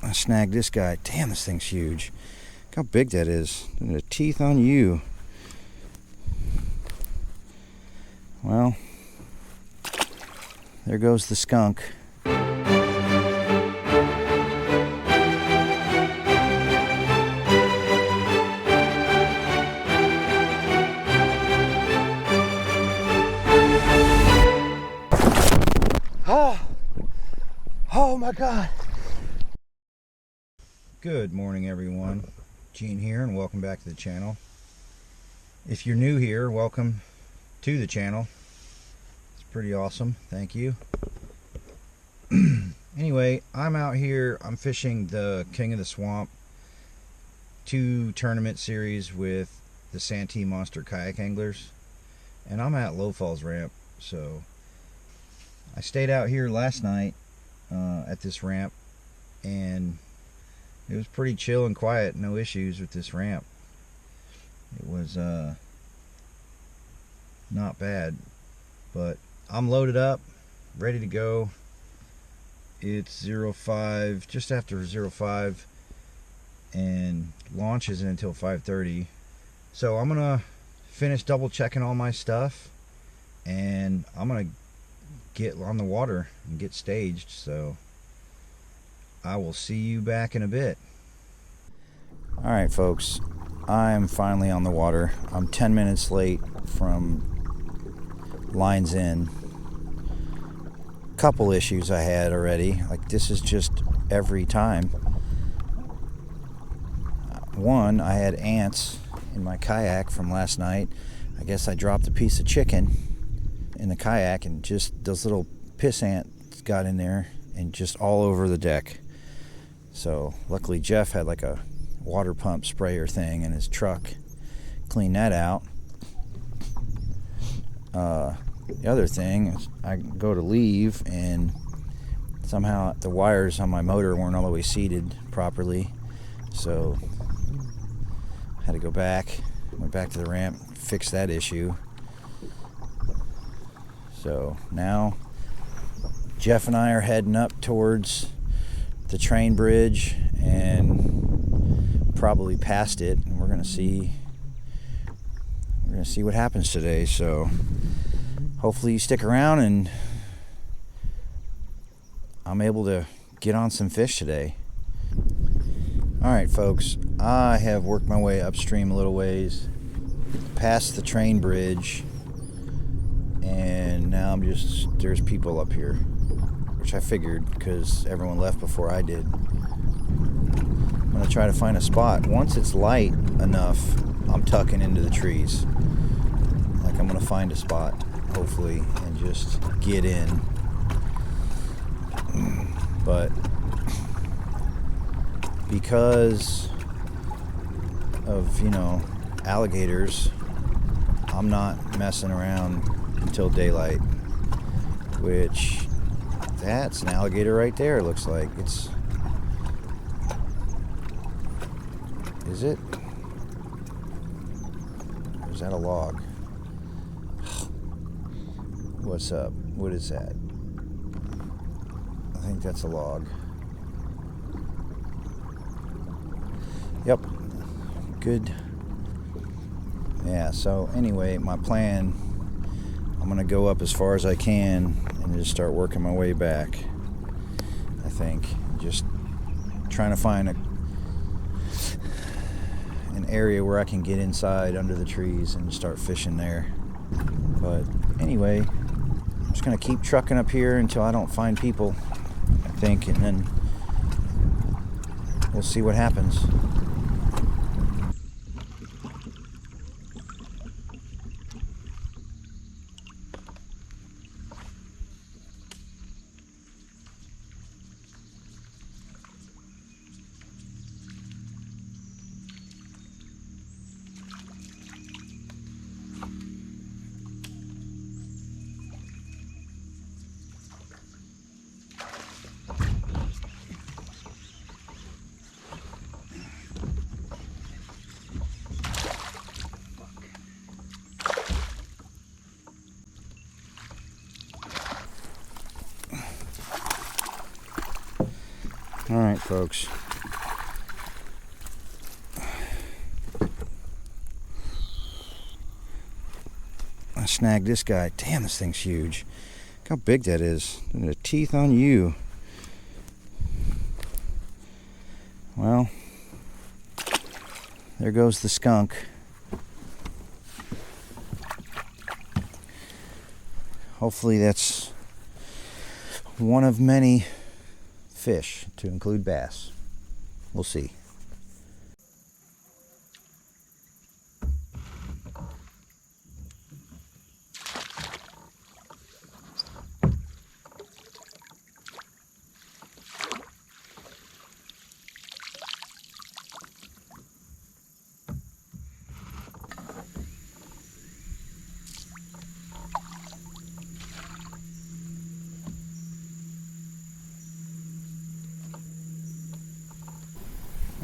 I snagged this guy. Damn, this thing's huge. Look how big that is. And the teeth on you. Well, there goes the skunk. Oh my God. Good morning, everyone. Gene here, and welcome back to the channel. If you're new here, welcome to the channel. It's pretty awesome. Thank you. Anyway, I'm out here. I'm fishing the King of the Swamp 2 tournament series with the Santee Monster Kayak Anglers, and I'm at Lowfalls ramp. So I stayed out here last night at this ramp, and it was pretty chill and quiet. No issues with this ramp. It was not bad, but I'm loaded up, ready to go. It's 05, just after 05, and launch isn't until 5:30. So I'm gonna finish double checking all my stuff, and I'm gonna get on the water and get staged. So I will see you back in a bit. All right, folks, I'm finally on the water. I'm 10 minutes late from lines in. Couple issues I had already. Like, this is just every time. One, I had ants in my kayak from last night. I guess I dropped a piece of chicken in the kayak, and just those little piss ants got in there and just all over the deck. So luckily Jeff had like a water pump sprayer thing in his truck, cleaned that out. The other thing is I go to leave, and somehow the wires on my motor weren't all the way seated properly, so I had to go back, went back to the ramp, fix that issue. So now Jeff and I are heading up towards the train bridge, and probably past it, and we're gonna see what happens today. So hopefully you stick around and I'm able to get on some fish today. Alright, folks, I have worked my way upstream a little ways past the train bridge, and now there's people up here, which I figured because everyone left before I did. I'm gonna try to find a spot. Once it's light enough, I'm tucking into the trees. Like, I'm gonna find a spot, hopefully, and just get in. But because of, alligators, I'm not messing around until daylight, which, that's an alligator right there. It looks like it's... Is it? Or is that a log? What's up? What is that? I think that's a log. Yep. Good. Yeah, so anyway, my plan, I'm going to go up as far as I can and just start working my way back. I think just trying to find an area where I can get inside under the trees and start fishing there. But anyway, I'm just going to keep trucking up here until I don't find people, I think, and then we'll see what happens. folks. I snagged this guy. Damn, this thing's huge. Look how big that is. Look at the teeth on you. Well, there goes the skunk. Hopefully that's one of many fish, to include bass. We'll see.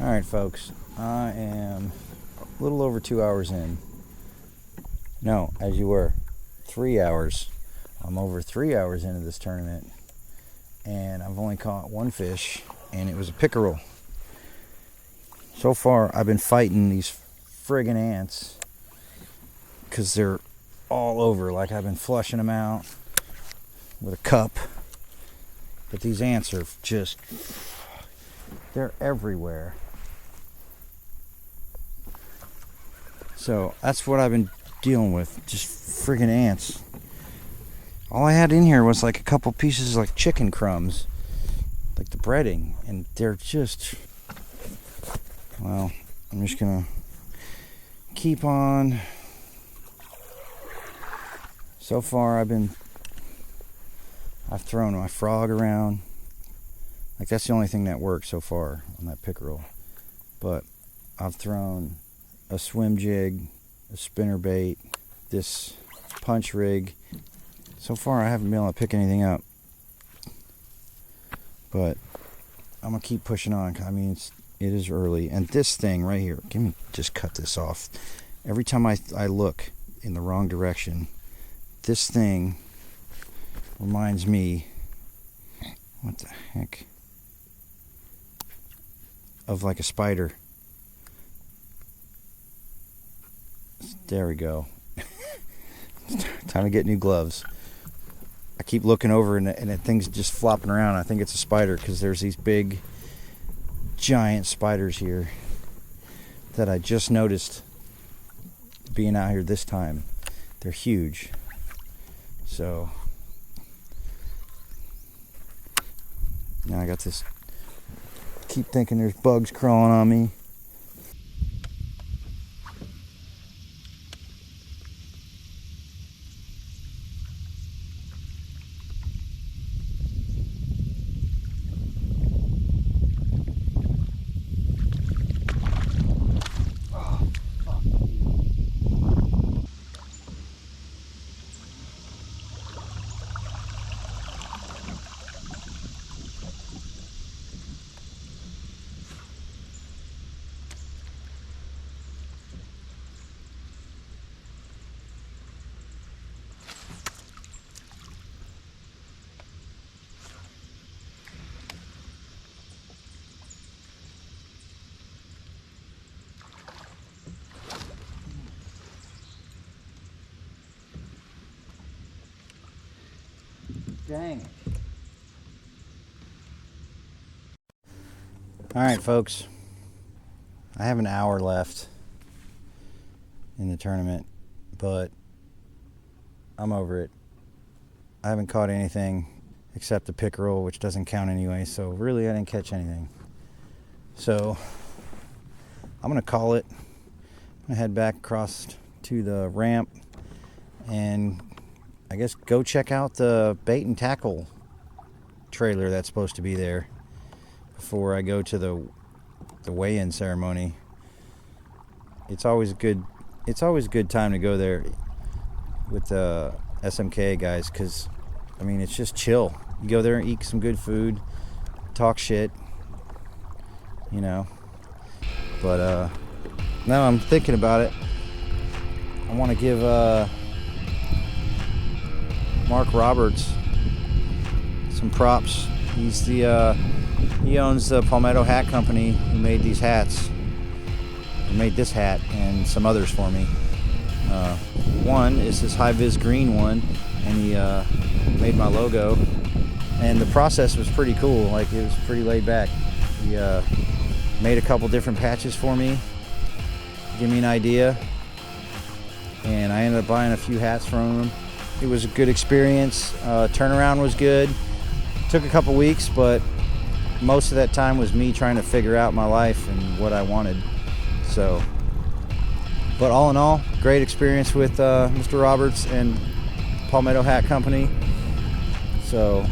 Alright folks, I am a little over 2 hours in. No, as you were, 3 hours. I'm over 3 hours into this tournament, and I've only caught one fish, and it was a pickerel. So far, I've been fighting these friggin' ants, because they're all over. Like, I've been flushing them out with a cup, but these ants are just, they're everywhere. So that's what I've been dealing with, just friggin' ants. All I had in here was like a couple pieces of like chicken crumbs, like the breading, and they're just, well, I'm just gonna keep on. So far I've thrown my frog around. Like, that's the only thing that worked so far on that pickerel. But I've thrown a swim jig, a spinner bait, this punch rig. So far I haven't been able to pick anything up, but I'm gonna keep pushing on. I mean, it is early, and this thing right here, just cut this off. Every time I look in the wrong direction, this thing reminds me, what the heck, of like a spider. There we go. Time to get new gloves. I keep looking over and that thing's just flopping around. I think it's a spider because there's these big, giant spiders here that I just noticed being out here this time. They're huge. So now I got this. Keep thinking there's bugs crawling on me. Dang it. Alright folks, I have an hour left in the tournament, but I'm over it. I haven't caught anything except the pickerel, which doesn't count anyway, so really I didn't catch anything. So I'm gonna call it. I'm gonna head back across to the ramp and I guess go check out the bait and tackle trailer that's supposed to be there before I go to the weigh-in ceremony. It's always a good time to go there with the SMKA guys, because I mean, it's just chill. You go there and eat some good food, talk shit, you know. But now I'm thinking about it, I want to give Mark Roberts some props. He's the He owns the Palmetto Hat Company who made these hats. He made this hat and some others for me. One is this high-vis green one, and he made my logo. And the process was pretty cool. Like, it was pretty laid back. He made a couple different patches for me, give me an idea, and I ended up buying a few hats from him. It was a good experience. Turnaround was good. Took a couple weeks, but most of that time was me trying to figure out my life and what I wanted. So, but all in all, great experience with Mr. Roberts and Palmetto Hat Company. So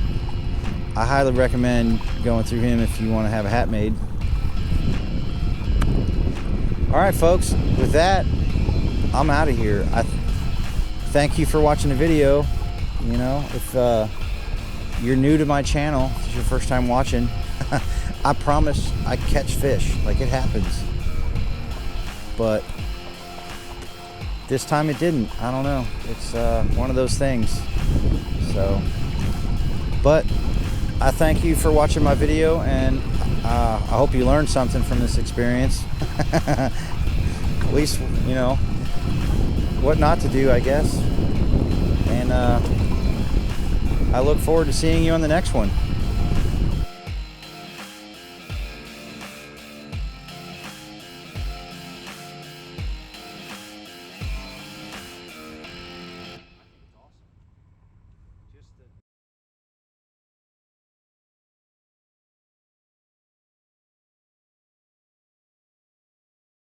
I highly recommend going through him if you want to have a hat made. All right, folks, with that, I'm out of here. Thank you for watching the video. You know, if you're new to my channel, if it's your first time watching, I promise I catch fish. Like, it happens. But this time it didn't. I don't know. It's one of those things. So, but I thank you for watching my video, and I hope you learned something from this experience. At least, you know, what not to do, I guess. And I look forward to seeing you on the next one.